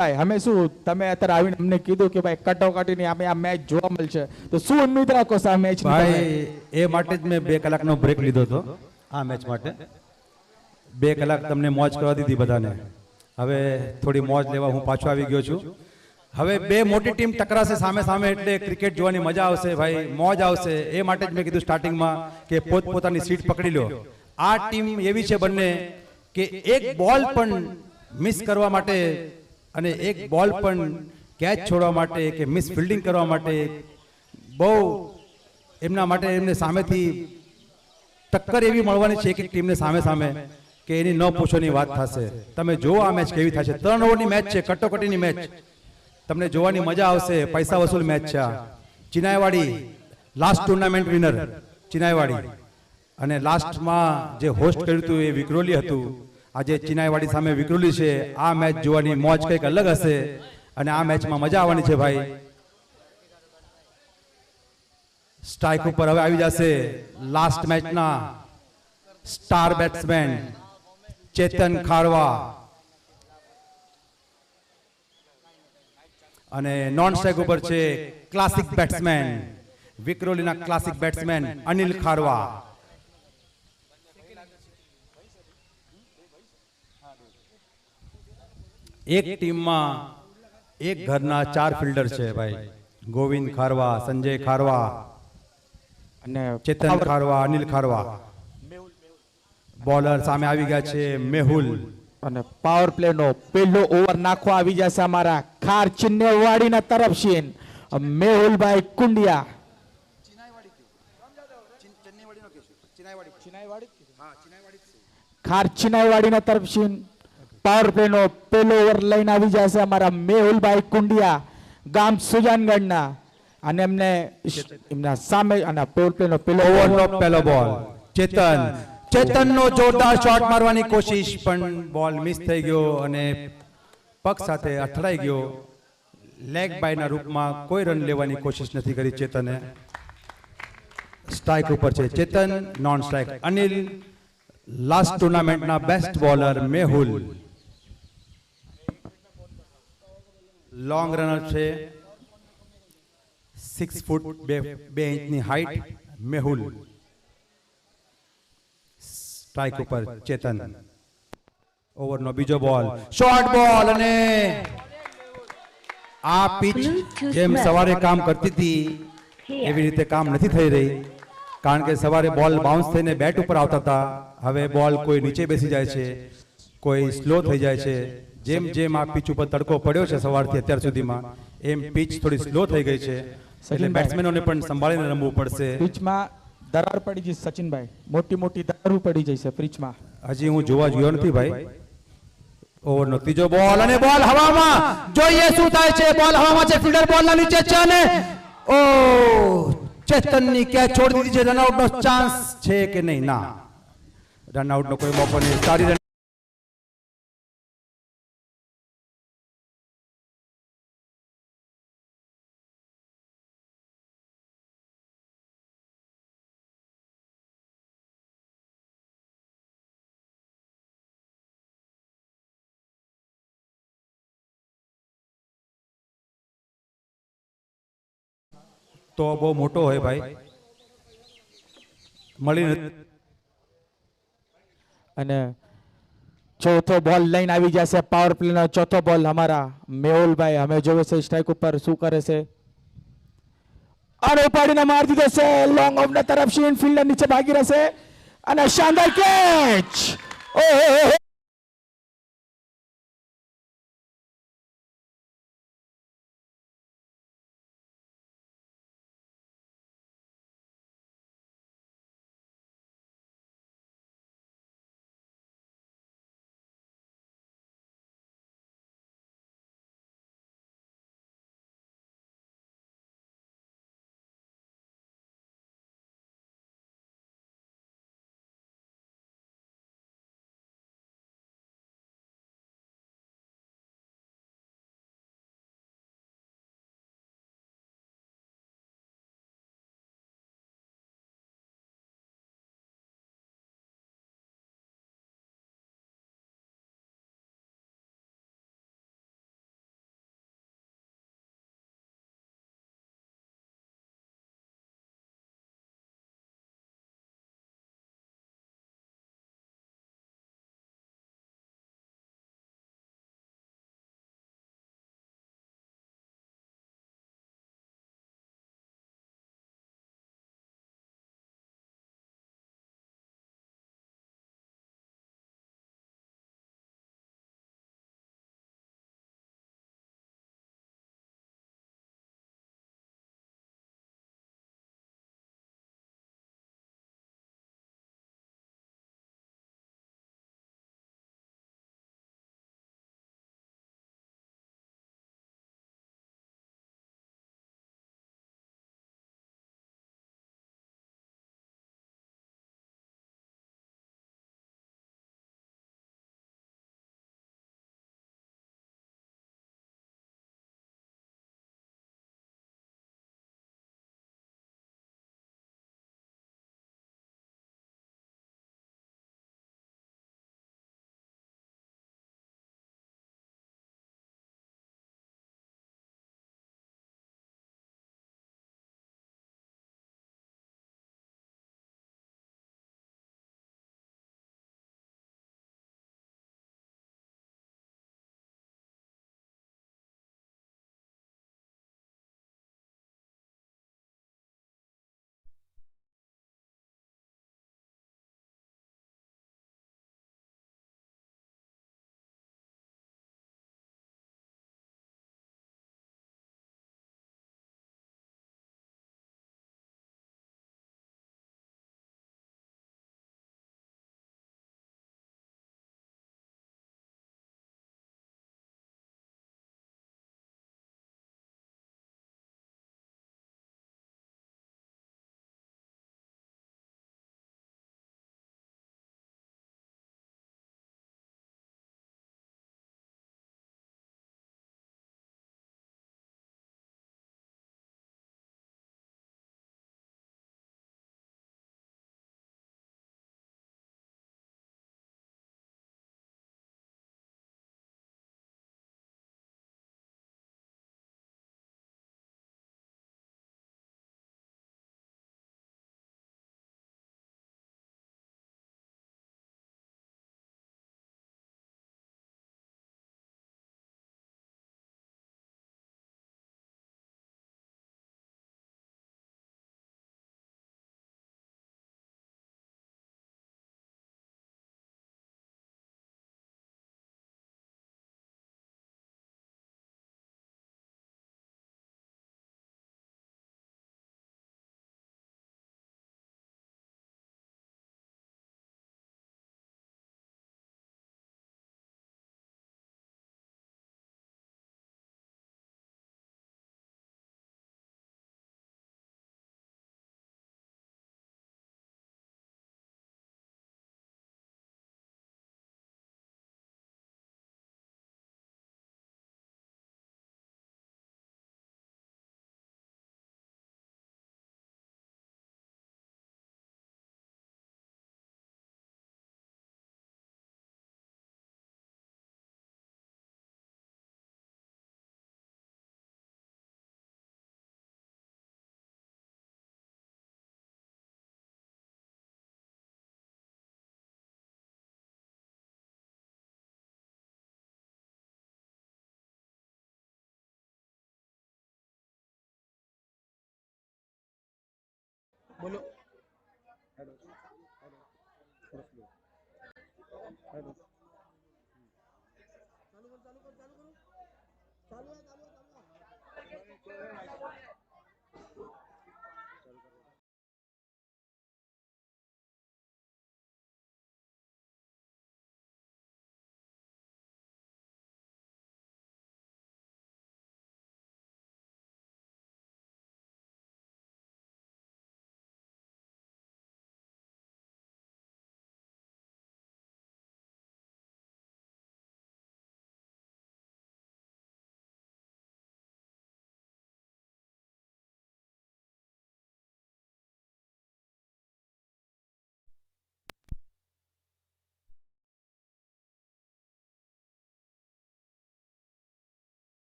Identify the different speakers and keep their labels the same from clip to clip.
Speaker 1: ભાઈ અમે શું તમે અત્યારે આવીને અમને કીધું કે ભાઈ કટોકટીની અમે આ મેચ જોવા મળશે તો શું ઉમ્મીદ રાખો છો આ મેચ
Speaker 2: ભાઈ એ માટે જ મેં 2 કલાકનો બ્રેક લીધો હતો આ મેચ માટે 2 કલાક તમને મોજ કરવા દીધી બધાને હવે થોડી મોજ લેવા હું પાછો આવી ગયો છું હવે બે મોટી ટીમ ટકરાશે સામે સામે એટલે ક્રિકેટ જોવાની મજા આવશે ભાઈ મોજ આવશે એ માટે જ મેં કીધું સ્ટાર્ટિંગમાં કે પોતપોતાની સીટ પકડી લો આ ટીમ એવી છે બંને કે એક બોલ પણ મિસ કરવા માટે અને એક બોલ પણ કેચ છોડવા માટે કે મિસ ફિલ્ડિંગ કરવા માટે બહુ એમના માટે એમને સામેથી ટક્કર એવી મળવાની છે એક ટીમને સામે સામે કે એની ન પૂછોની વાત થશે તમે જુઓ આ મેચ કેવી થશે 3 ઓવરની મેચ છે કટોકટીની મેચ તમને જોવાની મજા આવશે પૈસા વસૂલ મેચ છે ચિનાઈવાડી લાસ્ટ ટુર્નામેન્ટ વિનર ચિનાઈવાડી અને લાસ્ટમાં જે હોસ્ટ કર્યું હતું એ વિક્રોલી હતું આજે ચિનાઈવાડી સામે વિક્રોલી છે આ મેચ જોવાની મોજ કંઈક અલગ હશે અને આ મેચમાં મજા આવવાની છે ભાઈ સ્ટ્રાઇક ઉપર હવે આવી જશે લાસ્ટ મેચના સ્ટાર બેટ્સમેન ચેતન ખારવા અને નોન સ્ટ્રાઇક ઉપર છે ક્લાસિક બેટ્સમેન વિક્રોલીના ક્લાસિક બેટ્સમેન અનિલ ખારવા એક ટીમમાં એક ઘરના 4 ફિલ્ડર છે ભાઈ ગોવિંદ ખારવા સંજય ખારવા
Speaker 1: અને
Speaker 2: ચેતન ખારવા અનિલ ખારવા બોલર સામે આવી ગયા છે મેહુલ
Speaker 1: અને પાવર પ્લે નો પહેલો ઓવર નાખવા આવી જશે અમારા ખાર ચિન્નેવાડીના તરફથી મેહુલભાઈ કુંડિયા ખાર ચિનાઈવાડીના તરફથી પાવર પ્લે નો પહેલો ઓવર લઈને આવી જશે અમારા મેહુલભાઈ કુંડિયા ગામ સુજાનગઢના અને એમના સામે અને પાવર પ્લે નો પહેલો
Speaker 2: ઓવરનો પહેલો બોલ ચેતનનો જોરદાર શોટ મારવાની કોશિશ પણ બોલ મિસ થઈ ગયો અને પગ સાથે અથડાઈ ગયો લેગ બાયના રૂપમાં કોઈ રન લેવાની કોશિશ નથી કરી ચેતને સ્ટ્રાઇક ઉપર છે Chetan non strike Anil last ટુર્નામેન્ટના best bowler Mehul long runner છે 6 ફૂટ 2 ઇંચની હાઈટ મેહુલ સ્ટ્રાઇક ઉપર ચેતન ઓવરનો બીજો બોલ શોર્ટ બોલ અને આ પિચ જેમ સવારે કામ કરતી હતી એવી રીતે કામ નથી થઈ રહી કારણ કે સવારે બોલ બાઉન્સ થઈને બેટ ઉપર આવતા હતા હવે બોલ કોઈ નીચે બેસી જાય છે કોઈ સ્લો થઈ જાય છે જેમ જેમ આ પિચ ઉપર તડકો પડ્યો છે સવારથી અત્યાર સુધીમાં એમ પિચ થોડી સ્લો થઈ ગઈ છે એટલે બેટ્સમેનોને પણ સંભાળીને રમવું પડશે
Speaker 1: પિચમાં દરાર પડી જશે સચિનભાઈ મોટી મોટી દરાર પડી જશે પિચમાં
Speaker 2: હજી હું જોવા ગયો નથી ભાઈ ઓવરનો ત્રીજો બોલ અને બોલ હવામાં જોઈએ શું થાય છે બોલ હવામાં છે ફિલ્ડર બોલના નીચે છે અને ઓ ચેતનની કેચ છોડી દીધી છે રનઆઉટનો ચાન્સ છે કે નહીં ના રનઆઉટનો કોઈ મોકો નહીં સારી તો બહુ મોટો હોય ભાઈ મળી
Speaker 1: અને ચોથો બોલ લઈને આવી જશે પાવર પ્લે નો ચોથો બોલ અમારા મેહુલભાઈ અમે જોવે છે સ્ટ્રાઇક ઉપર શું કરે છે અને ઉપાડીને મારી દીધો છે લોંગ ઓફ ના તરફ ફિલ્ડર નીચે ભાગી રહેશે અને શાનદાર કેચ ઓહો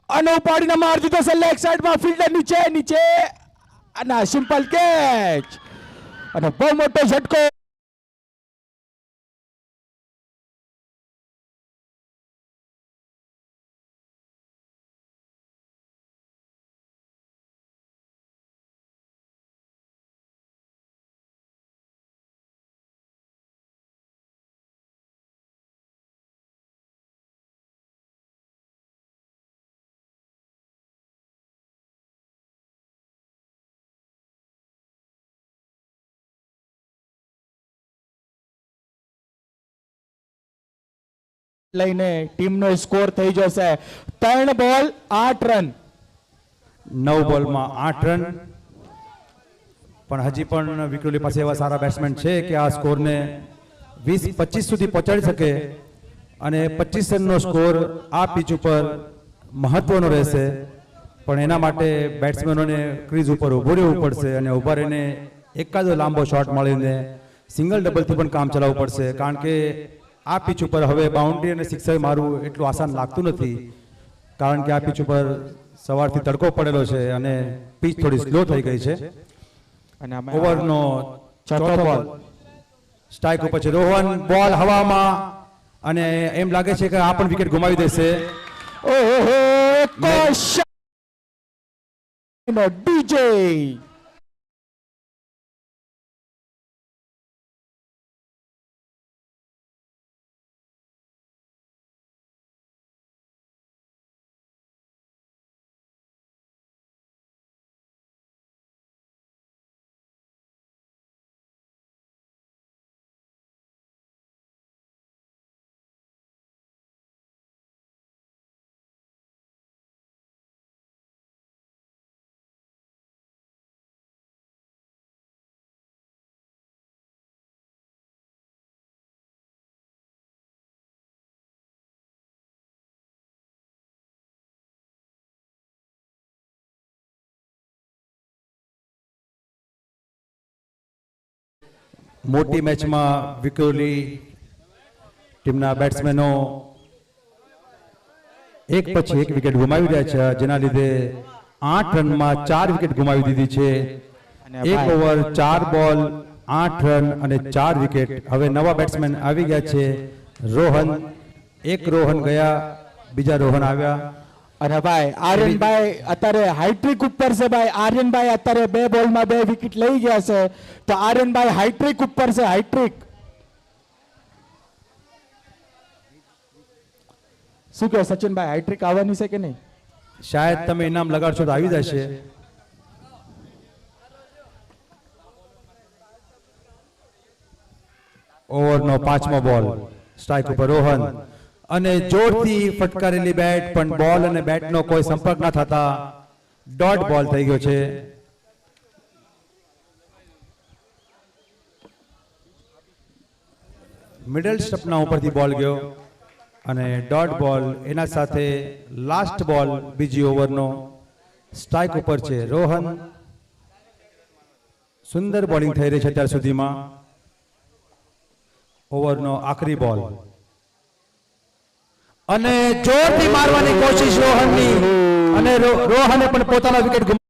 Speaker 1: અને ઉપાડીને મારી દીધો છે લેગ સાઈડમાં, ફિલ્ડર નીચે નીચે અને સિમ્પલ કેચ અને બહુ મોટો ઝટકો. લઈને ટીમનો સ્કોર થઈ જશે 3 બોલ 8 રન.
Speaker 2: 9 બોલમાં 8 રન. પણ હજી પણ વિક્રોલી પાસે એવા સારા બેટ્સમેન છે કે આ સ્કોરને 20-25 સુધી પહોંચાડી શકે અને 25 રનનો સ્કોર આ પિચ ઉપર મહત્વનો રહેશે. પણ એના માટે બેટ્સમેનોને ક્રીઝ ઉપર ઊભું રહેવું પડશે અને ઊભા રહીને એકાદો લાંબો શોટ મળીને સિંગલ ડબલથી પણ કામ ચલાવવું પડશે, કારણ કે આ પિચ ઉપર હવે બાઉન્ડ્રી અને સિક્સર મારવું એટલું આસાન લાગતું નથી, કારણ કે આ પિચ ઉપર સવારથી તડકો પડેલો છે અને પિચ થોડી સ્લો થઈ ગઈ છે.
Speaker 1: અને
Speaker 2: ઓવરનો ચોથો બોલ સ્ટ્રાઇક ઉપર છે. રોહન બોલ હવામાં અને એમ લાગે છે કે આ પણ વિકેટ ગુમાવી દેશે.
Speaker 1: ઓહો કોશન ડીજે
Speaker 2: મોટી મેચમાં વિક્રોલી ટીમના બેટ્સમેનો એક પછી એક વિકેટ ગુમાવી રહ્યા છે, જેના લીધે 8 રનમાં 4 વિકેટ ગુમાવી દીધી છે. એક ઓવર 4 બોલ 8 રન અને 4 વિકેટ. હવે નવા બેટ્સમેન આવી ગયા છે. રોહન, એક રોહન ગયા, બીજા રોહન આવ્યા.
Speaker 1: અને ભાઈ આર્યનભાઈ અત્યારે હાઇટ્રિક ઉપર છે. ભાઈ આર્યનભાઈ અત્યારે 2 બોલમાં 2 વિકેટ લઈ ગયા છે, તો આર્યનભાઈ હાઇટ્રિક ઉપર છે. હાઇટ્રિક શું કહો સચિનભાઈ, હાઇટ્રિક આવવાની છે કે નહીં?
Speaker 2: શાયદ તમે ઇનામ લગાડશો તો આવી જશે. ઓવરનો 5મો બોલ સ્ટ્રાઇક ઉપર રોહન. અને જોરથી ફટકારેલી બેટ પણ બોલ અને બેટનો કોઈ સંપર્ક ન થતા ડોટ બોલ થઈ ગયો છે. મિડલ સ્ટમ્પના ઉપરથી બોલ ગયો અને ડોટ બોલ. એના સાથે લાસ્ટ બોલ બીજી ઓવરનો સ્ટ્રાઇક ઉપર છે. રોહન સુંદર બોલિંગ થઈ રહી છે અત્યાર સુધીમાં. ઓવરનો આખરી બોલ અને જોરથી મારવાની કોશિશ રોહનની અને રોહને પણ પોતાનો વિકેટ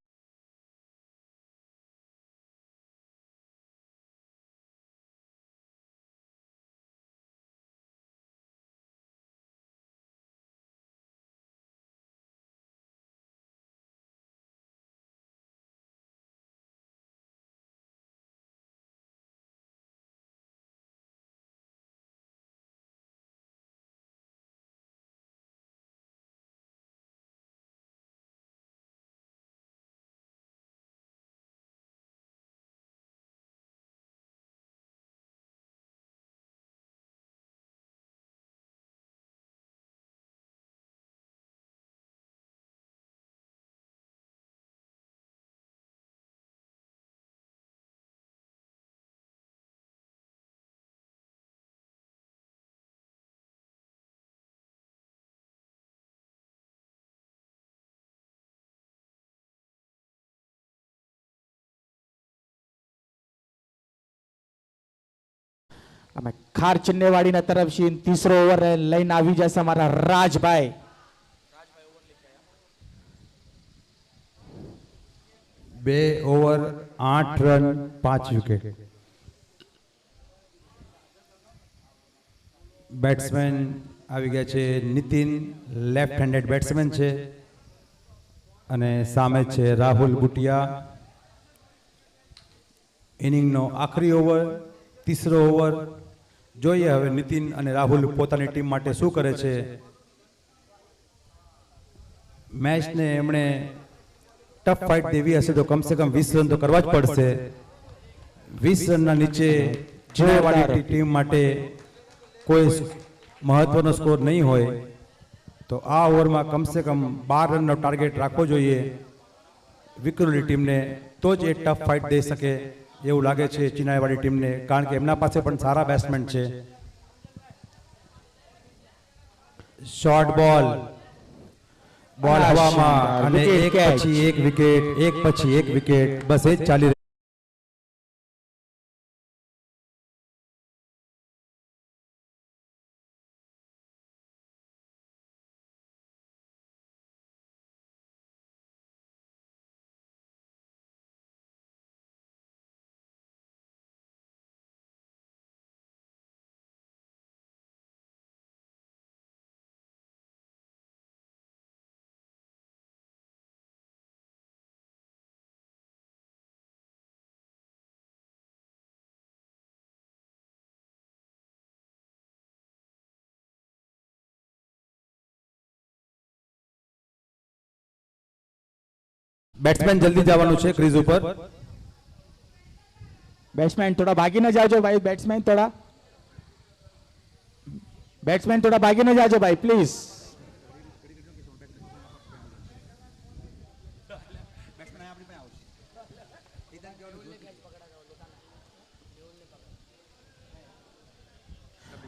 Speaker 1: અમે ખાર ચિન્નેવાડીના તરફથી ત્રીસો ઓવર લઈને આવી જશે અમારા Rajbhai.
Speaker 2: 2 over 8 run 5 wicket. Batsman આવી ગયા છે નીતિન, લેફ્ટ હેન્ડેડ બેટ્સમેન છે અને સામે છે રાહુલ બુટિયા. ઇનિંગનો આખરી ઓવર, ત્રીસો ઓવર. જોઈએ હવે નીતિન અને રાહુલ પોતાની ટીમ માટે શું કરે છે. મેચને એમણે ટફ ફાઇટ દેવી હશે તો કમસે કમ 20 રન તો કરવા જ પડશે. 20 રનના નીચે જીતવાળી ટીમ માટે કોઈ મહત્વનો સ્કોર નહીં હોય તો આ ઓવરમાં કમસે કમ 12 રનનો ટાર્ગેટ રાખવો જોઈએ વિક્રોલી ટીમને, તો જ એ ટફ ફાઇટ દઈ શકે એવું લાગે છે ચિનાઈવાડી ટીમને, કારણ કે એમના પાસે પણ સારા બેટ્સમેન છે. શોર્ટ બોલ, બોલ હવામાં અને એક પછી એક વિકેટ, એક પછી એક વિકેટ, બસ એ જ ચાલી રહ્યું. બેટ્સમેન જલ્દી જવાનું છે ક્રીઝ ઉપર.
Speaker 1: બેટ્સમેન થોડા ભાગીને જાજો ભાઈ. બેટ્સમેન થોડા ભાગીને જાજો ભાઈ પ્લીઝ.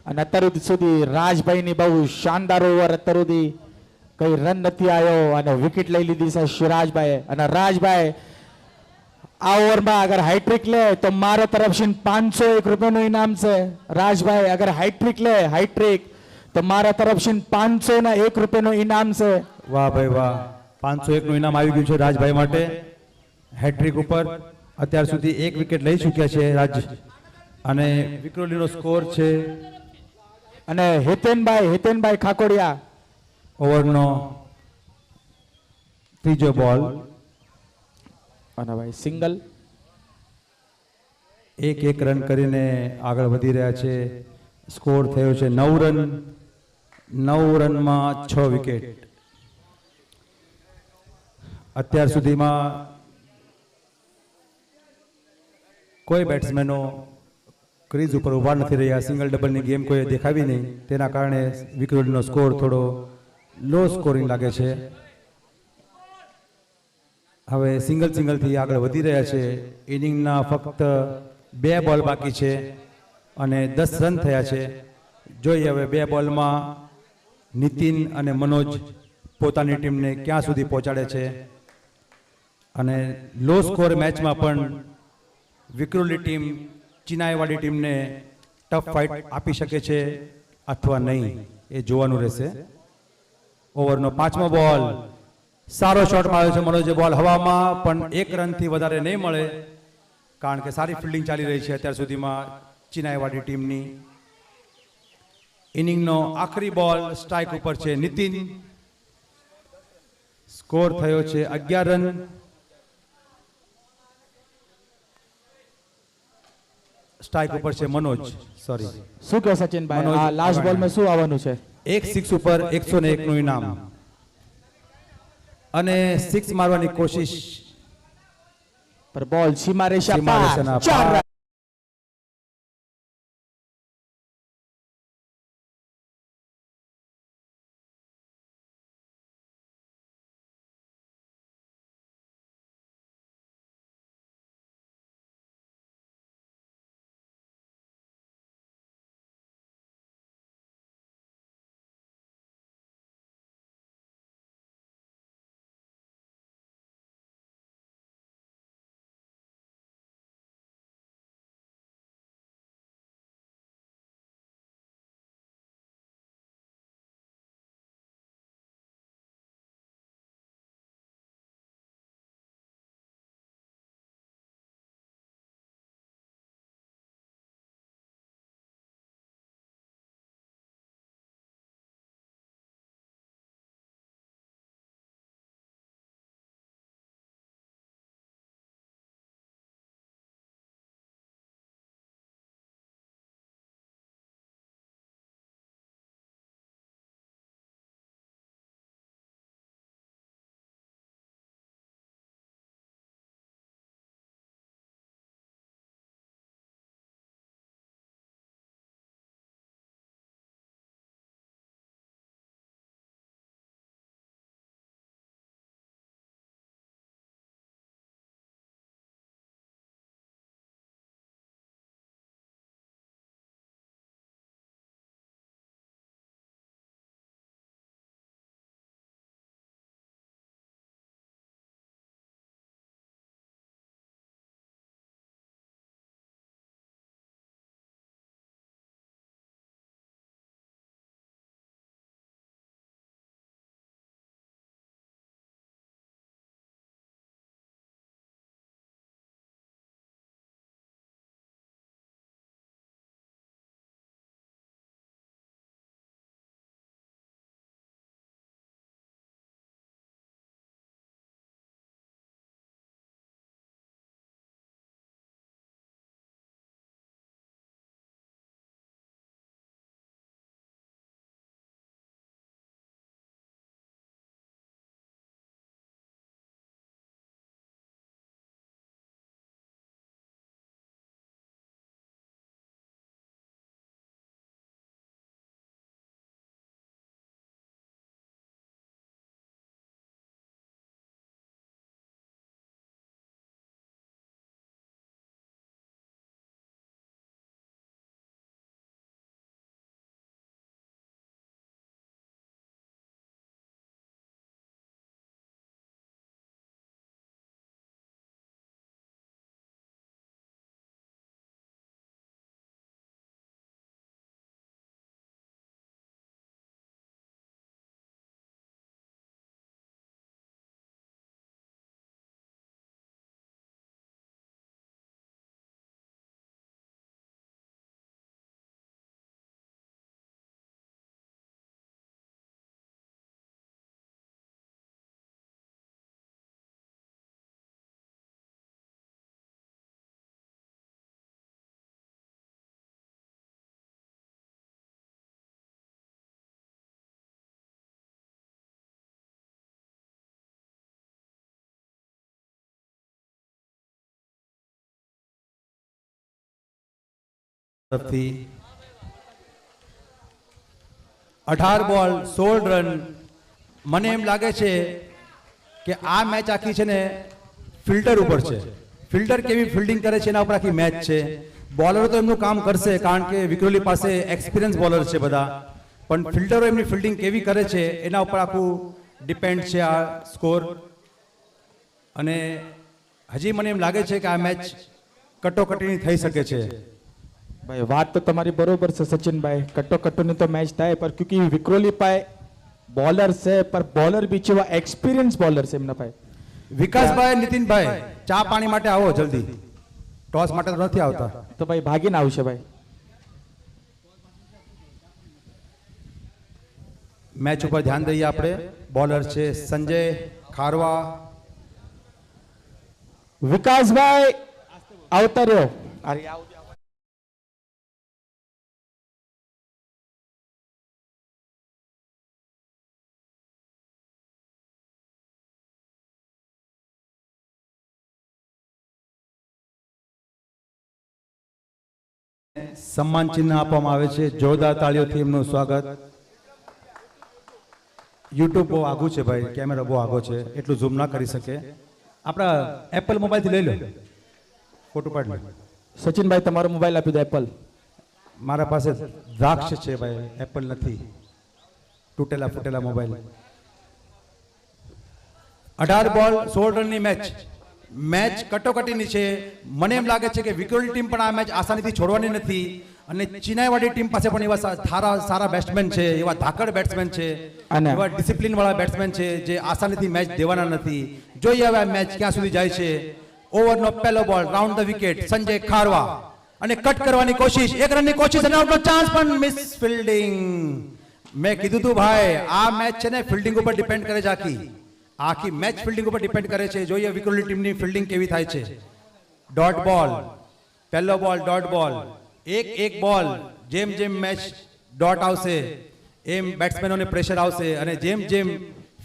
Speaker 1: અને અત્યાર સુધી રાજભાઈની બહુ શાનદાર ઓવર, અત્યાર સુધી કઈ રન નથી આવ્યો અને વિકેટ લઈ લીધી છે સિરાજભાઈ. અને રાજભાઈ આ ઓવરમાં અગર હાઈટ્રિક લે તો મારા તરફથી 501 રૂપિયાનું ઇનામ છે. રાજભાઈ અગર હાઈટ્રિક લે, હાઈટ્રિક, તો મારા તરફથી 501 રૂપિયાનું ઇનામ છે.
Speaker 2: વાહ ભાઈ વાહ, 501 નું ઇનામ આવી ગયું છે રાજભાઈ માટે. હેટ્રિક ઉપર અત્યાર સુધી એક વિકેટ લઈ ચૂક્યા છે રાજ, અને વિક્રોલીનો સ્કોર છે.
Speaker 1: અને હિતેનભાઈ ખાકોડિયા
Speaker 2: ઓવરનો ત્રીજો બોલ
Speaker 1: અને ભાઈ સિંગલ.
Speaker 2: એક રન કરીને આગળ વધી રહ્યા છે. સ્કોર થયો છે 9 રન. 9 રનમાં 6 વિકેટ. અત્યાર સુધીમાં કોઈ બેટ્સમેનો ક્રીઝ ઉપર ઊભા નથી રહ્યા, સિંગલ ડબલની ગેમ કોઈ દેખાવી નહીં, તેના કારણે વિક્રોલીનો સ્કોર થોડો લો સ્કોરિંગ લાગે છે. હવે સિંગલથી આગળ વધી રહ્યા છે. ઇનિંગના ફક્ત 2 બોલ બાકી છે અને 10 રન થયા છે. જોઈએ હવે 2 બોલમાં નીતિન અને મનોજ પોતાની ટીમને ક્યાં સુધી પહોંચાડે છે. અને લો સ્કોર મેચમાં પણ વિક્રોલી ટીમ ચિનાઈવાડી ટીમને ટફ ફાઇટ આપી શકે છે અથવા નહીં, એ જોવાનું રહેશે. ઓવરનો 5મો બોલ, સારો શોટ માર્યો છે મનોજે. બોલ હવામાં, પણ 1 રનથી વધારે નહીં મળે, કારણ કે સારી ફિલ્ડિંગ ચાલી રહી છે અત્યાર સુધીમાં ચિનાઈવાડી ટીમની. ઇનિંગનો આખરી બોલ સ્ટ્રાઇક ઉપર છે નીતિન. સ્કોર થયો છે 11 રન. સ્ટ્રાઇક ઉપર છે મનોજ. સોરી,
Speaker 1: શું કહો સચિનભાઈ,
Speaker 2: મનોજ
Speaker 1: આ લાસ્ટ
Speaker 2: અવાણા.
Speaker 1: બોલમાં શું આવવાનું છે?
Speaker 2: એક 6 ઉપર 101 નું ઇનામ અને 6 મારવાની કોશિશ.
Speaker 1: પર બોલ સીમા રેખા
Speaker 2: સીમા
Speaker 1: પાર.
Speaker 2: રેખાના
Speaker 1: 4
Speaker 2: પાર.
Speaker 1: રન.
Speaker 2: તરફથી 18 બોલ 16 રન. મને એમ લાગે છે કે આ મેચ આખી છે ને ફિલ્ટર ઉપર છે. ફિલ્ટર કેવી ફિલ્ડિંગ કરે છે એના ઉપર આખી મેચ છે. બોલરો તો એમનું કામ કરશે કારણ કે વિક્રોલી પાસે એક્સપિરિયન્સ બોલર છે બધા, પણ ફિલ્ટરો એમની ફિલ્ડિંગ કેવી કરે છે એના ઉપર આખું ડિપેન્ડ છે આ સ્કોર. અને હજી મને એમ લાગે છે કે આ મેચ કટોકટીની થઈ શકે છે.
Speaker 1: ભાઈ વાત તો તમારી બરોબર છે સચિનભાઈ, કટોકટોની તો મેચ થાય, પર ક્योंकि વિક્રોલી પાસે બોલર છે, પર બોલર બી છે એક્સપિરિયન્સ બોલર છે એમના પાસે.
Speaker 2: વિકાસભાઈ, નીતિનભાઈ, ચા પાણી માટે આવો જલ્દી. ટોસ માટે તો નથી આવતા.
Speaker 1: તો ભાઈ ભાગીને આવશે ભાઈ.
Speaker 2: મેચ ઉપર ધ્યાન દઈએ આપણે. બોલર છે સંજય ખારવા.
Speaker 1: વિકાસભાઈ આવતા રહ્યો.
Speaker 2: સન્માન ચિહ્ન આપવામાં આવે છે. જોરદાર તાળીઓથી એમનું સ્વાગત. યુટ્યુબ બહુ આગું છે ભાઈ, કેમેરા બહુ આગો છે, એટલું ઝૂમ ના કરી શકે. આપણા એપલ મોબાઈલથી લઈ લો, ફોટો પાડ લો.
Speaker 1: સચિનભાઈ તમારો મોબાઈલ આપી દો એપલ.
Speaker 2: મારા પાસે દ્રાક્ષ છે ભાઈ, એપલ નથી. તૂટેલા ફૂટેલા મોબાઈલ. 18 બોલ 16 રનની મેચ. મેચ કટોકટીની છે. મને એમ લાગે છે કે વિક્રોલી ટીમ પણ આ મેચ આસાનીથી છોડવાની નથી. અને ચિનાઈવાડી ટીમ પાસે પણ એવા સારા બેટ્સમેન છે, એવા ધાકડ બેટ્સમેન છે,
Speaker 1: અને
Speaker 2: એવા ડિસિપ્લિન વાળા બેટ્સમેન છે જે આસાનીથી મેચ દેવાના નથી. જોઈએ હવે આ મેચ ક્યાં સુધી જાય છે. ઓવરનો પહેલો બોલ, રાઉન્ડ ધ વિકેટ, સંજય ખારવા, અને કટ કરવાની કોશિશ, 1 રનની કોશિશ અને આઉટનો ચાન્સ, પણ મિસ ફિલ્ડિંગ. મેં કીધું તું ભાઈ આ મેચ છે ને ફિલ્ડિંગ ઉપર ડિપેન્ડ કરે છે. આખી મેચ ફિલ્ડિંગ ઉપર ડિપેન્ડ કરે છે. જોઈએ વિક્રોલી ટીમની ફિલ્ડિંગ કેવી થાય છે. ડોટ બોલ, પહેલો બોલ ડોટ બોલ. એક બોલ, જેમ મેચ ડોટ આવશે એમ બેટ્સમેનોને પ્રેશર આવશે, અને જેમ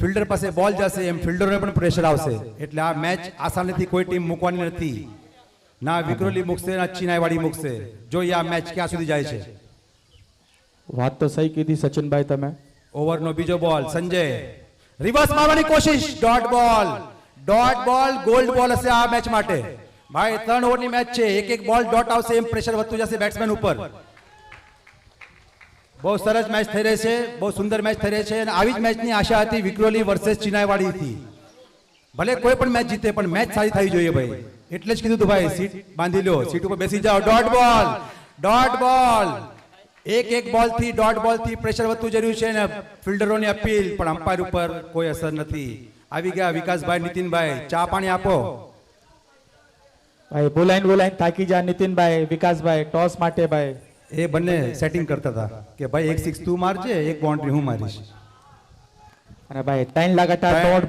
Speaker 2: ફિલ્ડર પાસે બોલ જશે એમ ફિલ્ડરોને પણ પ્રેશર આવશે. એટલે આ મેચ આસાનીથી કોઈ ટીમ મૂકવાની નથી. ના વિક્રોલી મૂકશે ના ચિનાઈવાડી મૂકશે. જોઈએ આ મેચ ક્યાં સુધી જાય છે.
Speaker 1: વાત તો સહી કીધી સચિનભાઈ તમે.
Speaker 2: ઓવરનો બીજો બોલ, સંજય રિવર્સ મારવાની કોશિશ, ડોટ બોલ. ગોલ્ડ બોલ હશે આ મેચ માટે ભાઈ. 3 ઓવરની મેચ છે, એક બોલ ડોટ આવશે એમ પ્રેશર વધતું જશે બેટ્સમેન ઉપર. બહુ સરસ મેચ થઈ રહી છે, બહુ સુંદર મેચ થઈ રહી છે. અને આવી જ મેચની આશા હતી વિક્રોલી વર્સેસ ચિનાઈવાડીથી. ભલે કોઈ પણ મેચ જીતે પણ મેચ સારી થવી જોઈએ ભાઈ. એટલે જ કીધું તું ભાઈ સીટ બાંધી લો, સીટ ઉપર બેસી જાઓ. ડોટ બોલ. એક બોલથી ડોટ બોલથી પ્રેશર વધતું જઈ રહ્યું છે. અને ફિલ્ડરોની અપીલ પણ અમ્પાયર ઉપર કોઈ અસર નથી. આવી ગયા વિકાસભાઈ, નીતિનભાઈ, ચા પાણી આપો.
Speaker 1: ભાઈ બોલાઈને થાકી જા નીતિનભાઈ, વિકાસભાઈ ટોસ માટે ભાઈ.
Speaker 2: એ બંને સેટિંગ કરતા હતા કે ભાઈ 1 6 તું મારજે, 1 બાઉન્ડ્રી હું મારીશ.
Speaker 1: અને ભાઈ 3 લગાતાર
Speaker 2: ડોટ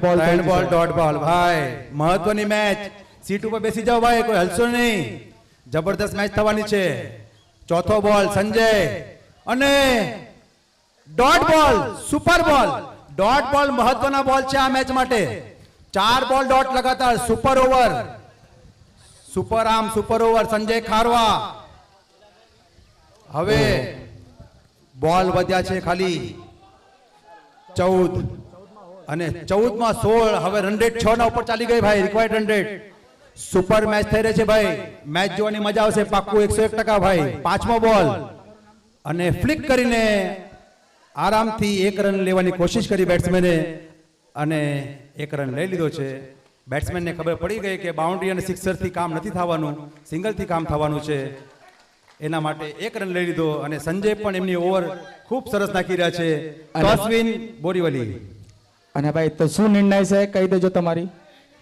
Speaker 2: બોલ ભાઈ. મહત્વની મેચ. સીટ ઉપર બેસી જાઓ ભાઈ, કોઈ હલશો નહીં. જબરદસ્ત મેચ થવાની છે. ચોથો બોલ, સંજય, અને ડોટ બોલ, સુપર બોલ. ડોટ બોલ મહત્વના બોલ છે આ મેચ માટે. 4 બોલ ડોટ લગાતાર, super over, super over Sanjay Kharva. હવે બોલ વધ્યા છે ખાલી 14, અને 14 માં 16. હવે રન રેટ 6 ના ઉપર ચાલી ગઈ ભાઈ, required run rate. Super match થઈ રહી છે ભાઈ. મેચ જોવાની મજા આવશે પાક્કું 101% ભાઈ. 5મો બોલ, અને ફ્લિક કરીને આરામથી 1 રન લેવાની કોશિશ કરી બેટ્સમેને, અને 1 રન લઈ લીધો છે. બેટ્સમેનને ખબર પડી ગઈ કે બાઉન્ડ્રી અને સિક્સરથી કામ નથી થવાનું, સિંગલથી કામ થવાનું છે. એના માટે 1 રન લઈ લીધો. અને સંજય પણ એમની ઓવર ખૂબ સરસ નાખી રહ્યા છે. Toss win Borivali.
Speaker 1: અને ભાઈ તો શું નિર્ણય છે કહી દેજો તમારી.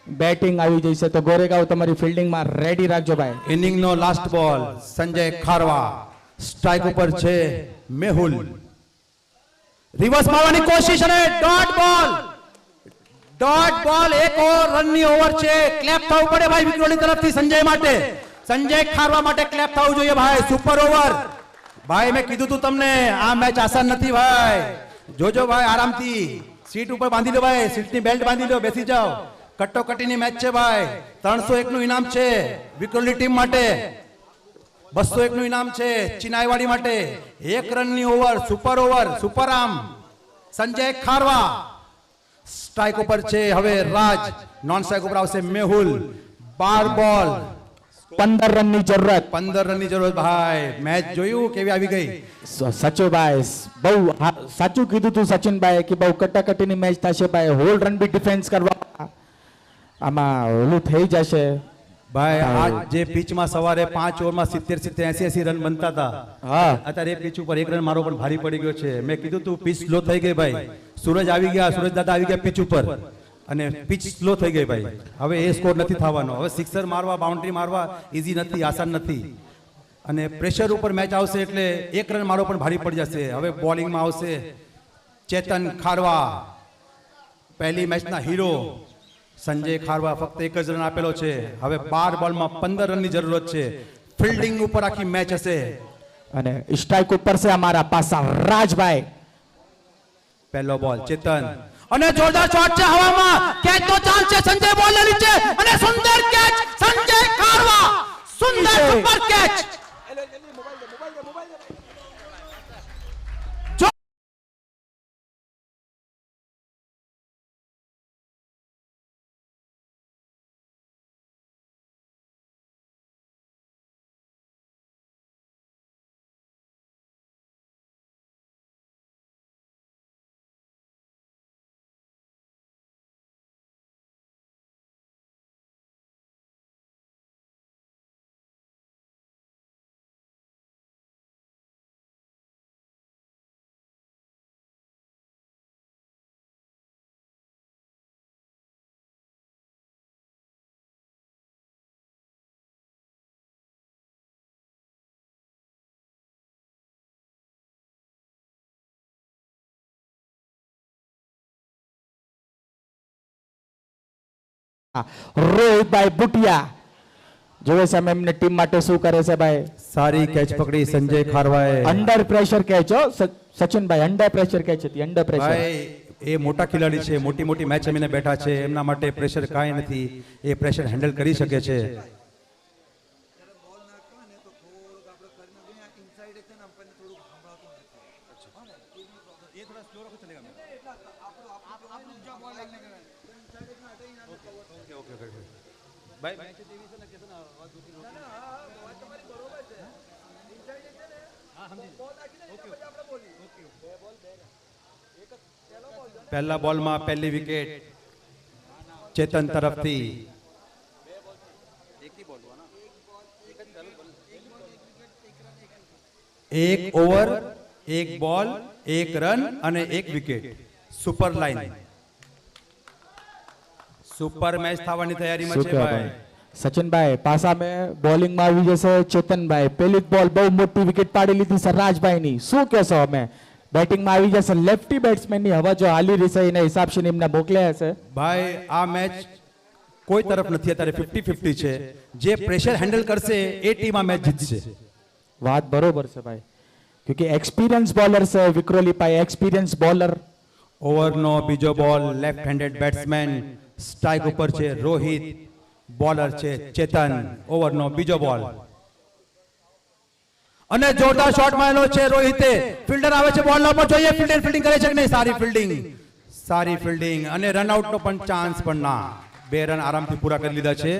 Speaker 1: બેટિંગ આવી જશે તો ગોરેગાંવ તમારી ફિલ્ડિંગમાં રેડી રાખજો ભાઈ.
Speaker 2: ઇનિંગનો લાસ્ટ બોલ, સંજય ખારવા. સ્ટ્રાઇક ઉપર છે મેહુલ. રિવર્સ મારવાની કોશિશ, અને ડોટ બોલ. 1 રનની ઓવર છે. ક્લેપ થવું પડે ભાઈ વિક્રોલી તરફથી સંજય માટે. સંજય ખારવા માટે ક્લેપ થવું જોઈએ ભાઈ. સુપર ઓવર ભાઈ. મેં કીધું તું તમને આ મેચ આસાન નથી ભાઈ. જોજો ભાઈ, આરામથી સીટ ઉપર બાંધી લો ભાઈ, સીટની બેલ્ટ બાંધી લો, બેસી જાઓ. કટોકટીની મેચ છે ભાઈ. 301 નું ઇનામ છે વિક્રોલી ટીમ માટે. 201 નું ઇનામ છે ચિનાઈવાડી માટે. 1 રનની ઓવર, સુપર આર્મ સંજય ખારવા. સ્ટ્રાઇક ઉપર છે હવે રાજ. નોન સ્ટ્રાઇક ઉપર આવશે મેહુલ. 12 બોલ,
Speaker 1: 15 રનની જરૂરત.
Speaker 2: 15 રનની જરૂરત. ભાઈ મેચ જોયું કેવી આવી ગઈ?
Speaker 1: સચુભાઈ બહુ સાચું કીધું તું સચિનભાઈ કે બહુ કટાકટીની મેચ થશે ભાઈ. હોલ રન બી ડિફેન્સ કરવા આમાં ઓલું થઈ જશે
Speaker 2: ભાઈ આ જે પિચમાં સવારે 5 ઓવરમાં 70 80 રન બનતા હતા,
Speaker 1: હા
Speaker 2: અત્યારે એ પિચ ઉપર 1 રન મારો પણ ભારી પડી ગયો છે. મેં કીધું તું પિચ સ્લો થઈ ગઈ ભાઈ. સૂરજ આવી ગયા, સૂરજ દાદા આવી ગયા પિચ ઉપર અને પિચ સ્લો થઈ ગઈ ભાઈ. હવે એ સ્કોર નથી થવાનો. હવે સિક્સર મારવા, બાઉન્ડ્રી મારવા ઈઝી નથી, આસાન નથી. અને પ્રેશર ઉપર મેચ આવશે એટલે 1 રન મારો પણ ભારી પડી જશે. હવે બોલિંગમાં આવશે ચેતન ખારવા, પહેલી મેચના હીરો. સંજય ખારવા ફક્ત 1 જ રન આપેલો છે. હવે 12 બોલમાં 15 રનની જરૂરત છે. ફિલ્ડિંગ ઉપર આખી મેચ હશે.
Speaker 1: અને સ્ટ્રાઇક ઉપર છે અમારા પાસા રાજભાઈ.
Speaker 2: પહેલો બોલ ચેતન
Speaker 3: અને જોરદાર શોટ છે હવામાં. કેચ નો ચાન્સ છે સંજય બોલ નીચે અને સુંદર કેચ સંજય ખારવા. સુંદર સુપર કેચ.
Speaker 1: રોહિતભાઈ બુટિયા જોવે છે અમે એમને ટીમ માટે શું કરે છે ભાઈ.
Speaker 2: સારી કેચ પકડી સંજય ખારવાએ.
Speaker 1: અંડર પ્રેશર કેચ હો સચિનભાઈ, અંડર પ્રેશર કેચ હતી. અંડર પ્રેશર
Speaker 2: ભાઈ એ મોટા ખેલાડી છે, મોટી મોટી મેચ રમીને બેઠા છે. એમના માટે પ્રેશર કાંઈ નથી. એ પ્રેશર હેન્ડલ કરી શકે છે. પહેલા બોલમાં પહેલી વિકેટ ચેતન તરફથી. એક ઓવર, 1 બોલ, 1 રન અને 1 wicket. Super line, super match થવાની તૈયારીમાં
Speaker 1: શું
Speaker 2: છે
Speaker 1: કહો
Speaker 2: ભાઈ.
Speaker 1: ભાઈ સચિનભાઈ પાસા મેં બોલિંગમાં આવી જશે ચેતનભાઈ. પહેલી જ બોલ બહુ મોટી વિકેટ પાડી લીધી સર રાજભાઈની. શું કહેશો અમે? બેટિંગમાં આવી જશે લેફ્ટી બેટ્સમેનની હવા જો હાલી રહી છે એના હિસાબથી એમને મોકલ્યા હશે.
Speaker 2: ભાઈ આ મેચ કોઈ તરફ નથી, અત્યારે 50-50 છે. જે પ્રેશર હેન્ડલ કરશે એ ટીમ આ મેચ જીતશે.
Speaker 1: વાત બરોબર છે ભાઈ, ક્યોંકि એક્સપિરિયન્સ બોલર છે વિક્રોલી ભાઈ, એક્સપિરિયન્સ બોલર.
Speaker 2: ઓવરનો બીજો બોલ, લેફ્ટ હેન્ડેડ બેટ્સમેન. સ્ટ્રાઇક ઉપર છે રોહિત, બોલર છે ચેતન. ઓવરનો બીજો બોલ અને જોરદાર શોટ મારેલો છે રોહિતે. ફિલ્ડર આવે છે બોલ ઉપર, જોઈએ ફિલ્ડિંગ કરે છે કે નહીં. સારી ફિલ્ડિંગ અને રનઆઉટ નો પણ ચાન્સ પણ ના. 2 રન આરામથી પૂરા કરી લીધા છે.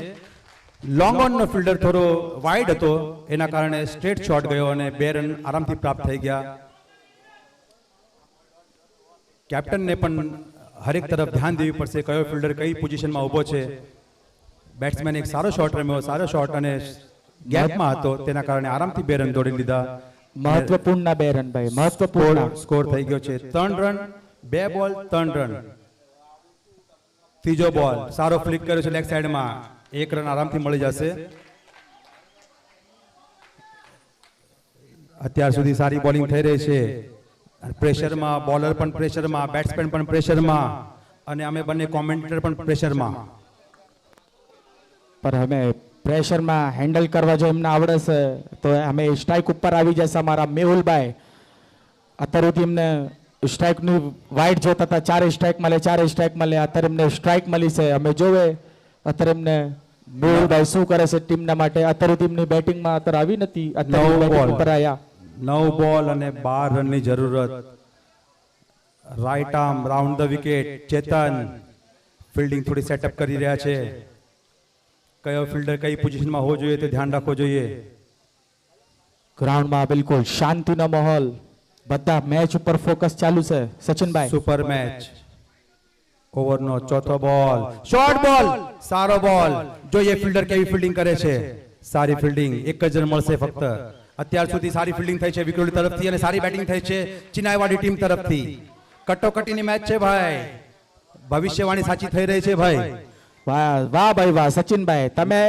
Speaker 2: લોંગ ઓન નો ફિલ્ડર થોડો વાઇડ હતો, એના કારણે સ્ટ્રેટ શોટ ગયો અને 2 રન આરામથી પ્રાપ્ત થઈ ગયા. કેપ્ટનને પણ હરેક તરફ ધ્યાન દેવી પડશે, કયો ફિલ્ડર કઈ પોઝિશનમાં ઊભો છે. બેટ્સમેન એક સારો શોટ રમ્યો, સારો શોટ અને ગેપમાં હતો, તેના કારણે આરામથી 2 રન દોડી લીધા.
Speaker 1: મહત્વપૂર્ણ 2 રન ભાઈ, મહત્વપૂર્ણ
Speaker 2: સ્કોર થઈ ગયો છે 3 રન. 2 બોલ 3 રન. ત્રીજો બોલ સારો ફ્લિક કર્યો છે લેગ સાઈડમાં. 1 રન આરામથી મળી જશે. અત્યાર સુધી સારી બોલિંગ થઈ રહી છે. પ્રેશરમાં, બોલર પણ પ્રેશરમાં, બેટ્સમેન પણ પ્રેશરમાં અને અમે બંને કોમેન્ટેટર પણ પ્રેશરમાં.
Speaker 1: પર અમે પ્રેશરમાં હેન્ડલ કરવા જો એમને આવડે છે તો અમે સ્ટ્રાઇક ઉપર આવી જશે અમારા મેહુલભાઈ. અત્યાર સુધી એમને સ્ટ્રાઇકની વાઇડ જોતા હતા, 4 સ્ટ્રાઇક મળે. અત્યારે એમને સ્ટ્રાઇક મળી છે. અમે જોવે અત્યારે એમને મેહુલભાઈ શું કરે છે ટીમના માટે? અત્યારે ટીમની બેટિંગમાં અત્યારે આવી નથી, અત્યારે
Speaker 2: નવ
Speaker 1: બેટિંગ
Speaker 2: બોલ.
Speaker 1: ઉપર આવ્યા.
Speaker 2: 9 બોલ અને 12 રનની જરૂરત. Right arm round the wicket. Chetan fielding થોડી સેટઅપ કરી રહ્યા છે. કયો ફિલ્ડર કઈ પોઝિશનમાં હોવો જોઈએ તે ધ્યાન રાખવું જોઈએ.
Speaker 1: ગ્રાઉન્ડમાં બિલકુલ શાંતિનો માહોલ, બધા મેચ ઉપર ફોકસ ચાલુ છે. સચિનભાઈ,
Speaker 2: સુપર મેચ. ઓવરનો ચોથો બોલ. શોર્ટ બોલ. સારો બોલ. જોઈએ ફિલ્ડર કેવી ફિલ્ડિંગ કરે છે. સારી ફિલ્ડિંગ. એક જ રન મળશે ફક્ત. અત્યાર સુધી સારી ફિલ્ડિંગ થઈ છે વિક્રોલી તરફથી અને સારી બેટિંગ થઈ છે ચિનાઈવાડી ટીમ તરફથી. કટોકટીની મેચ છે ભાઈ. ભવિષ્યવાણી સાચી થઈ રહી છે ભાઈ.
Speaker 1: વાહ વાહ ભાઈ વાહ. સચિનભાઈ, તમે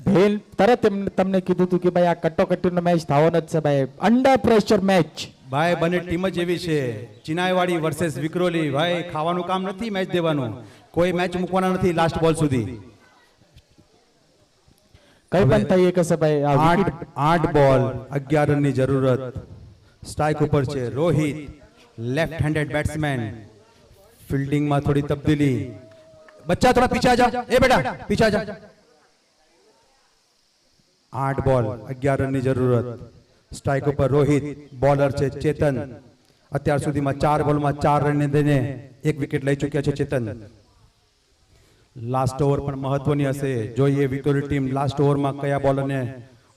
Speaker 1: ભેલ તરત તમને કીધું હતું કે ભાઈ આ કટોકટીનો મેચ થવાનો જ છે ભાઈ. Under pressure match.
Speaker 2: ભાઈ બંને ટીમ જ એવી છે. ચિનાઈવાડી વર્સેસ વિક્રોલી. ભાઈ ખાવાનું કામ નથી મેચ દેવાનું. કોઈ મેચ મૂકવાના નથી લાસ્ટ બોલ સુધી.
Speaker 1: કઈ પણ થઈ શકે છે ભાઈ. આ wicket
Speaker 2: 8 બોલ 11 રનની જરૂરત. સ્ટ્રાઇક ઉપર છે રોહિત, લેફ્ટ હેન્ડેડ બેટ્સમેન. ફિલ્ડિંગમાં થોડી તબદીલી. બચ્ચા થોડા પીછા જા. એ બેટા પીછા જા. 8 બોલ 11 રનની જરૂરત. સ્ટ્રાઇક ઉપર રોહિત. બોલર છે ચેતન. અત્યાર સુધીમાં 4 બોલમાં 4 રન દઈને 1 વિકેટ લઈ ચૂક્યા છે ચેતન. લાસ્ટ ઓવર પણ મહત્વની હશે. જોઈએ વિક્ટોરી ટીમ લાસ્ટ ઓવરમાં કયા બોલરને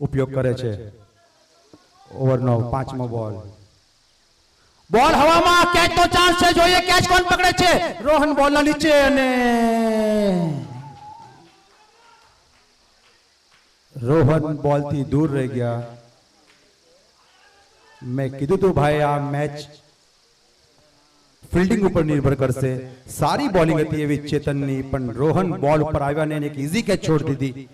Speaker 2: ઉપયોગ કરે છે. ઓવરનો 5મો બોલ.
Speaker 3: બોલ હવામાં, કેચ નો ચાન્સ છે. જોઈએ કેચ કોણ પકડે છે. રોહન બોલના નીચે અને
Speaker 2: રોહન બોલથી દૂર રહી ગયા. મેં કીધું તું ભાઈ આ મેચ ફિલ્ડિંગ ઉપર નિર્ભર કરશે. સારી બોલિંગ હતી એવી ચેતનની, પણ રોહન બોલ ઉપર આવ્યા ને એને એક ઈઝી કેચ છોડી દીધી.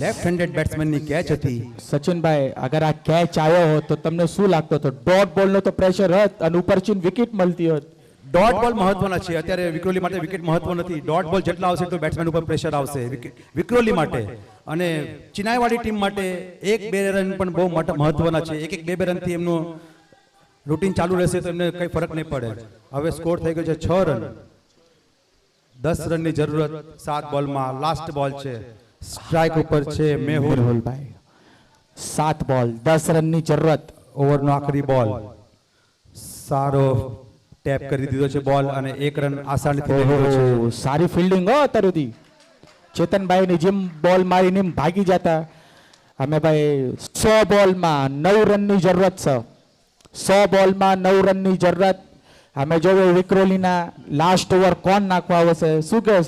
Speaker 2: લેફ્ટ હેન્ડેડ બેટ્સમેનની કેચ હતી.
Speaker 1: સચિનભાઈ, અગર આ કેચ આવ્યો હોત તો તમને શું લાગતો હતો? ડોટ બોલનો તો પ્રેશર હોત અને ઉપરથી વિકેટ મળતી હોત.
Speaker 2: ડોટ બોલ મહત્વના છે. અત્યારે વિક્રોલી માટે વિકેટ મહત્વ નથી. ડોટ બોલ જેટલા આવશે તો બેટ્સમેન ઉપર પ્રેશર આવશે વિક્રોલી માટે. અને ચિનાઈવાડી ટીમ માટે 1-2 રન પણ બહુ મહત્વના છે. 1-2 રનથી એમનું રૂટીન ચાલુ રહેશે તો એમને કઈ ફરક નહીં પડે. હવે સ્કોર થઈ ગયો છે 6 રન. 10 રનની જરૂરત 7 બોલમાં. લાસ્ટ બોલ છે. સ્ટ્રાઇક ઉપર છે મેહુલ.
Speaker 1: મેહુલભાઈ, 7 બોલ 10 રનની જરૂરત.
Speaker 2: ઓવરનો આખરી બોલ. સારો ટેપ કરી દીધો છે બોલ અને 1 રન આસાનીથી લઈ લીધો છે.
Speaker 1: ઓહો, સારી ફિલ્ડિંગ હો અત્યાર સુધી. ચેતનભાઈની જેમ બોલ મારીને એમ ભાગી જતા. અમે ભાઈ 100 બોલમાં 9 રનની જરૂરત છે. 100 બોલમાં 9 રનની જરૂરત. અમે જોયું વિક્રોલીના લાસ્ટ ઓવર કોણ નાખવા આવશે. શું કહે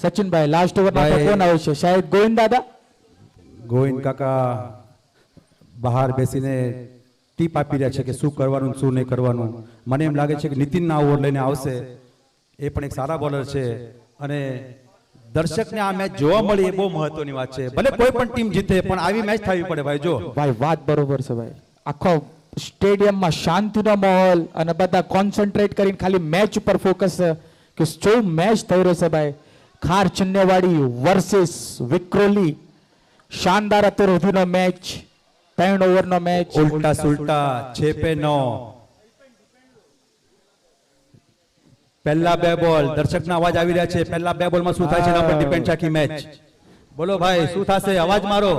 Speaker 1: સચિનભાઈ, લાસ્ટ ઓવર નાખવા
Speaker 2: ભાઈ,
Speaker 1: કોણ આવશે? શાયદ ગોવિંદ દાદા.
Speaker 2: ગોવિંદ કાકા બહાર બેસીને ટીપ આપી રહ્યા છે કે શું કરવાનું શું નહીં કરવાનું. મને એમ લાગે છે કે નીતિનના ઓવર લઈને આવશે. એ પણ એક સારા બોલર છે અને દર્શકને આ મેચ જોવા મળી એ બહુ મહત્વની વાત છે. ભલે કોઈ પણ ટીમ જીતે પણ આવી મેચ થવી પડે ભાઈ. જો
Speaker 1: ભાઈ વાત બરોબર છે ભાઈ. આખો સ્ટેડિયમમાં શાંતિનો માહોલ અને બધા કોન્સન્ટ્રેટ કરીને ખાલી મેચ ઉપર ફોકસ છે કે શું મેચ થઈ રહ્યો છે ભાઈ. ખાર ચિન્નેવાડી વર્સિસ વિક્રોલી. શાનદાર અત્યાર સુધીનો મેચ. 3 ઓવરનો મેચ.
Speaker 2: ઉલ્ટા સુલટા 6 पे 9. પહેલા 2 બોલ. દર્શકના અવાજ આવી રહ્યા છે. પહેલા 2 બોલમાં શું થાય છે એના પર ડિપેન્ડ છે આખી મેચ. બોલો ભાઈ શું થશે? અવાજ મારો.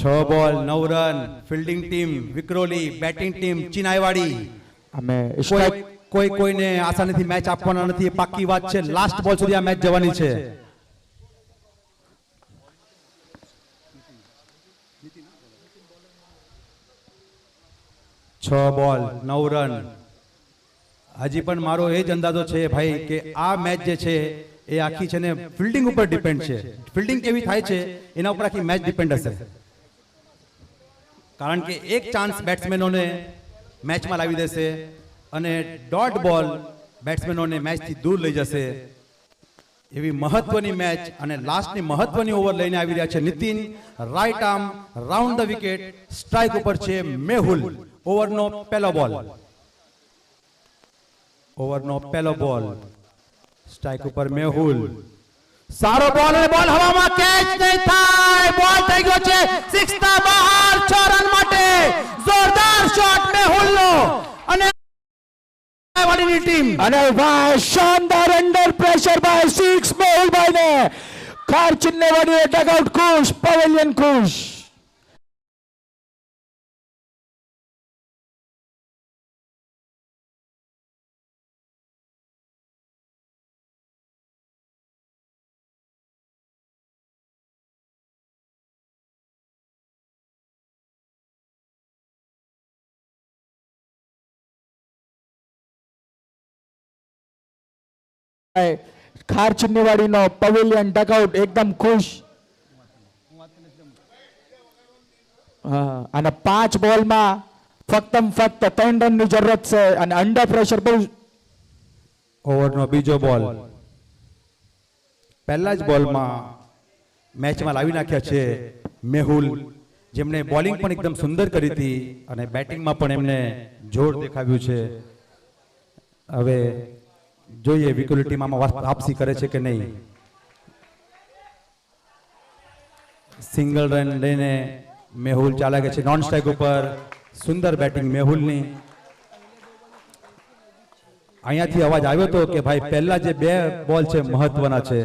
Speaker 2: 6 ball 9 run. Fielding team Vikhroli, batting team Chinaiwadi.
Speaker 1: અમે
Speaker 2: કોઈને આસાનીથી મેચ આપવાના નથી. એ પાક્કી વાત છે. લાસ્ટ બોલ સુધી આ મેચ જવાની છે. છ બોલ 9 રન. હજી પણ મારો એ જ અંદાજો છે ભાઈ કે આ મેચ જે છે એ આખી છે ને ફિલ્ડિંગ ઉપર ડિપેન્ડ છે. ફિલ્ડિંગ કેવી થાય છે એના ઉપર આખી મેચ ડિપેન્ડ હશે. કારણ કે એક ચાન્સ બેટ્સમેનોને મેચમાં લાવી દેશે અને ડોટ બોલ બેટ્સમેનોને મેચથી દૂર લઈ જશે. એવી મહત્વની મેચ અને લાસ્ટની મહત્વની ઓવર લઈને આવી રહ્યા છે Nitin. Right arm round the wicket. Strike ઉપર છે મેહુલ. ઓવરનો પહેલો બોલ. ઓવરનો પહેલો બોલ. સ્ટ્રાઇક ઉપર મેહુલ.
Speaker 3: સારો બોલ અને બોલ હવામાં, કેચ નહીં થાય. બોલ થઈ ગયો છે 6 ના બહાર. 6 રન માટે જોરદાર શોટ મેહુલનો અને વાળી ચિનાઈવાડીની ટીમ
Speaker 1: અને ભાઈ શાનદાર અંડર પ્રેશર બાય 6 મેહુલભાઈ ને ખાર ચિન્નેવાડી ડગઆઉટ ખુશ, પેવેલિયન ખુશ. ખાર ચિન્નેવાડીનો પેવેલિયન ડગઆઉટ એકદમ ખુશ. હા, અને 5 બોલમાં ફક્ત 3 રનની જરૂરત છે અને અંડર પ્રેશર બહુ.
Speaker 2: ઓવરનો બીજો બોલ પહેલા જ બોલમાં મેચમાં લાવી નાખ્યા છે મેહુલ, જેમને બોલિંગ પણ એકદમ સુંદર કરી હતી અને બેટિંગમાં પણ એમને જોર દેખાવ્યું છે. હવે જોઈએ વિકેટ ટીમમાં વાપસી કરે છે કે નહીં. સિંગલ રન લઈને મેહુલ ચાલે છે નોન સ્ટ્રાઇક ઉપર. સુંદર બેટિંગ મેહુલની. અહીંયાથી અવાજ આવ્યો હતો કે ભાઈ પહેલા જે 2 બોલ છે મહત્વના છે.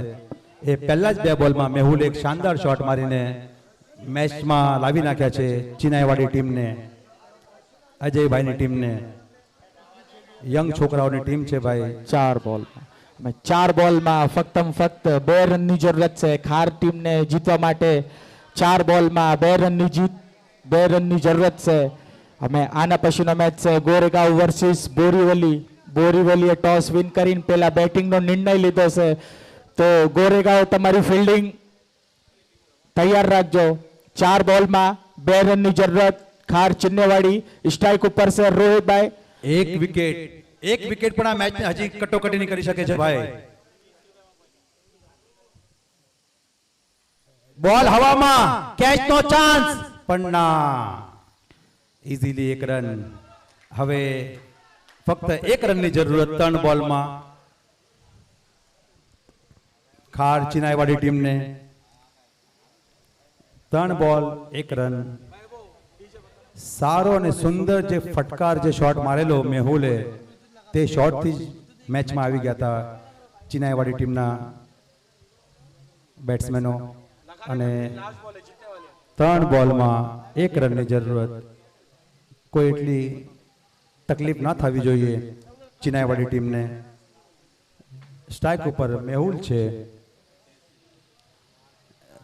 Speaker 2: એ પહેલા જ 2 બોલમાં મેહુલ એક શાનદાર શોટ મારીને મેચમાં લાવી નાખ્યા છે ચિનાઈવાડી ટીમને, અજયભાઈની ટીમને. યંગ છોકરાઓની ટીમ છે ભાઈ.
Speaker 1: 4 બોલમાં ફક્ત 2 રનની જરૂરત છે ખાર ટીમને જીતવા માટે. 4 બોલમાં 2 રનની જરૂરત છે. અમે આના પછીનો મેચ છે ગોરેગાંવ વર્સિસ બોરીવલી. બોરીવલીએ ટોસ વિન કરીને પહેલા બેટિંગનો નિર્ણય લીધો છે, તો ગોરેગાંવ તમારી ફિલ્ડિંગ તૈયાર રાખજો. 4 બોલમાં 2 રનની જરૂરત. ખાર ચિન્નેવાડી સ્ટ્રાઇક ઉપર છે રોહિતભાઈ.
Speaker 2: એક વિકેટ પણ આ મેચને હજી કટોકટી નહીં કરી શકે છે ભાઈ.
Speaker 3: બોલ હવામાં, કેચનો ચાન્સ.
Speaker 2: પણ ના, ઇઝીલી 1 રન. હવે ફક્ત 1 રનની જરૂરત 3 બોલમાં ખાર ચિનાઈવાડી ટીમને. 3 બોલ 1 રન. સારો અને સુંદર જે ફટકાર જે શોટ મારેલો મેહુલે, તે શોટથી જ મેચમાં આવી ગયા હતા ચિનાઈવાડી ટીમના બેટ્સમેનો. અને 3 બોલમાં 1 રનની જરૂરત. કોઈ એટલી તકલીફ ના થવી જોઈએ ચિનાઈવાડી ટીમને. સ્ટ્રાઇક ઉપર મેહુલ છે,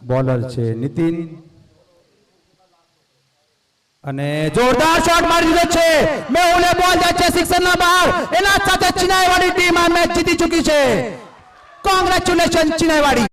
Speaker 2: બોલર છે નીતિન. અને
Speaker 3: જોરદાર શોટ મારી દીધો છે મેહુલે. બોલ જાય છે સિક્સરના બહાર. એના સાથે ચિનાઈવાડી ટીમ આ મેચ જીતી ચૂકી છે. કોંગ્રેચ્યુલેશન ચિનાઈવાડી.